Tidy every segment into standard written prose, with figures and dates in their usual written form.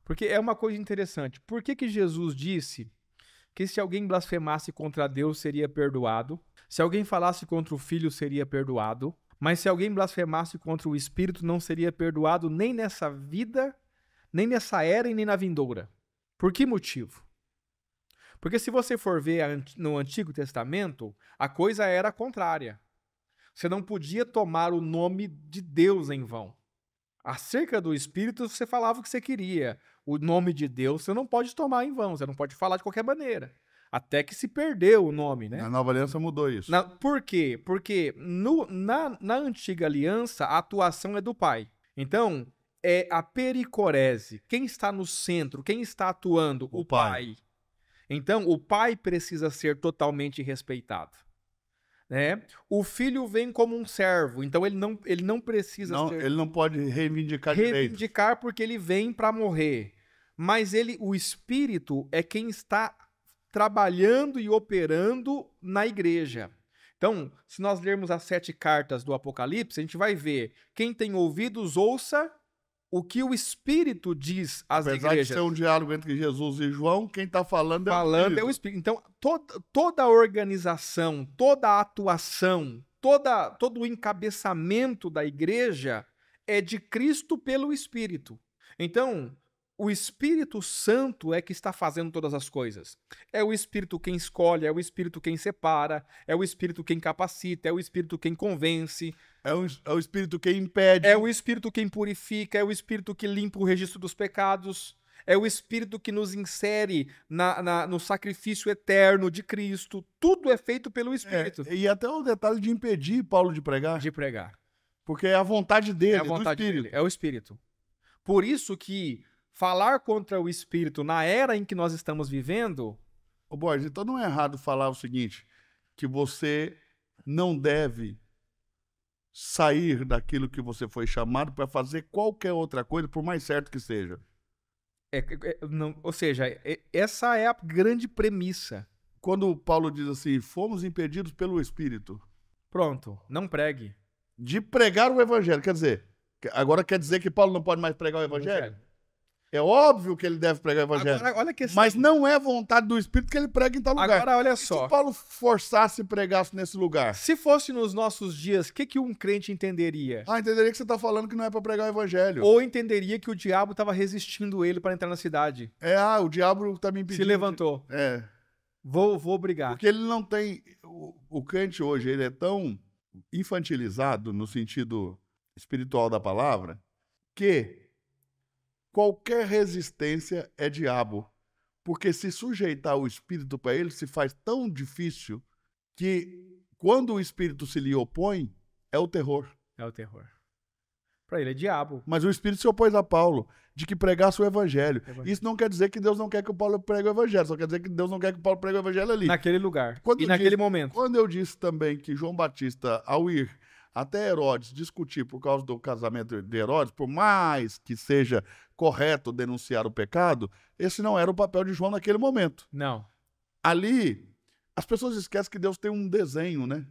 Porque é uma coisa interessante. Por que que Jesus disse que se alguém blasfemasse contra Deus seria perdoado, se alguém falasse contra o Filho seria perdoado, mas se alguém blasfemasse contra o Espírito não seria perdoado nem nessa vida, nem nessa era e nem na vindoura? Por que motivo? Porque se você for ver no Antigo Testamento, a coisa era contrária. Você não podia tomar o nome de Deus em vão. Acerca do Espírito, você falava o que você queria. O nome de Deus você não pode tomar em vão, você não pode falar de qualquer maneira. Até que se perdeu o nome, né? Na Nova Aliança mudou isso. Por quê? Porque na Antiga Aliança, a atuação é do Pai. Então, é a pericorese. Quem está no centro, quem está atuando? O Pai. Então, o Pai precisa ser totalmente respeitado. Né? O filho vem como um servo, então ele não precisa ser... Ele não pode reivindicar porque ele vem para morrer. Mas o Espírito é quem está trabalhando e operando na igreja. Então, se nós lermos as 7 cartas do Apocalipse, a gente vai ver: quem tem ouvidos, ouça o que o Espírito diz às igrejas. Apesar de ser um diálogo entre Jesus e João, quem está falando é o Espírito. Então, toda a organização, toda a atuação, todo o encabeçamento da igreja é de Cristo pelo Espírito. Então, o Espírito Santo é que está fazendo todas as coisas. É o Espírito quem escolhe, é o Espírito quem separa, é o Espírito quem capacita, é o Espírito quem convence. É o Espírito quem impede. É o Espírito quem purifica, é o Espírito que limpa o registro dos pecados. É o Espírito que nos insere no sacrifício eterno de Cristo. Tudo é feito pelo Espírito. E até o detalhe de impedir Paulo de pregar. De pregar. Porque é a vontade dele, é a vontade dele, é o Espírito. Por isso que falar contra o Espírito na era em que nós estamos vivendo... Ô Borges, então não é errado falar o seguinte, que você não deve sair daquilo que você foi chamado para fazer qualquer outra coisa, por mais certo que seja. Ou seja, essa é a grande premissa. Quando Paulo diz assim, fomos impedidos pelo Espírito. Pronto, não pregue. De pregar o Evangelho, quer dizer, agora quer dizer que Paulo não pode mais pregar o Evangelho? É óbvio que ele deve pregar o Evangelho. Agora, olha a questão. Mas não é vontade do Espírito que ele pregue em tal lugar. Agora, olha só. Se Paulo forçasse e pregasse nesse lugar? Se fosse nos nossos dias, o que um crente entenderia? Entenderia que você está falando que não é para pregar o Evangelho. Ou entenderia que o diabo estava resistindo ele para entrar na cidade. O diabo está me impedindo. Se levantou. Vou brigar. Porque ele não tem... O crente hoje, ele é tão infantilizado no sentido espiritual da palavra, que qualquer resistência é diabo. Porque se sujeitar o Espírito para ele se faz tão difícil que quando o Espírito se lhe opõe, é o terror. É o terror. Para ele é diabo. Mas o Espírito se opôs a Paulo, de que pregasse o Evangelho. Isso não quer dizer que Deus não quer que o Paulo pregue o Evangelho, só quer dizer que Deus não quer que o Paulo pregue o Evangelho ali. Naquele lugar naquele momento. Quando eu disse também que João Batista, ao ir até Herodes discutir por causa do casamento de Herodes, por mais que seja correto denunciar o pecado, esse não era o papel de João naquele momento. Não. Ali, as pessoas esquecem que Deus tem um desenho, né?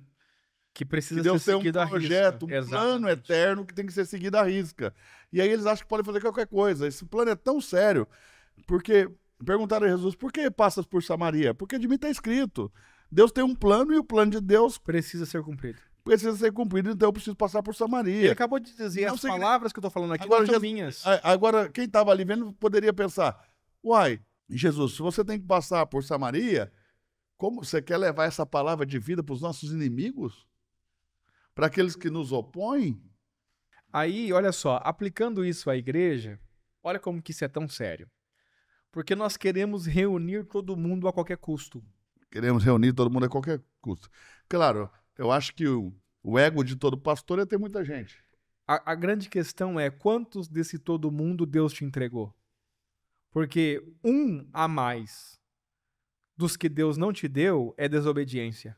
Que precisa Deus ser tem seguido à risca. Um projeto, um plano eterno que tem que ser seguido à risca. E aí eles acham que podem fazer qualquer coisa. Esse plano é tão sério, porque perguntaram a Jesus, por que passas por Samaria? Porque de mim está escrito. Deus tem um plano e o plano de Deus precisa ser cumprido. Então eu preciso passar por Samaria. Ele acabou de dizer, as palavras que eu estou falando aqui agora, não são minhas. Agora, quem estava ali vendo poderia pensar, Jesus, se você tem que passar por Samaria, como você quer levar essa palavra de vida para os nossos inimigos? Para aqueles que nos opõem? Aí, olha só, aplicando isso à igreja, olha como que isso é tão sério. Porque nós queremos reunir todo mundo a qualquer custo. Queremos reunir todo mundo a qualquer custo. Claro, eu acho que o ego de todo pastor é ter muita gente. A grande questão é quantos desse todo mundo Deus te entregou? Porque um a mais dos que Deus não te deu é desobediência.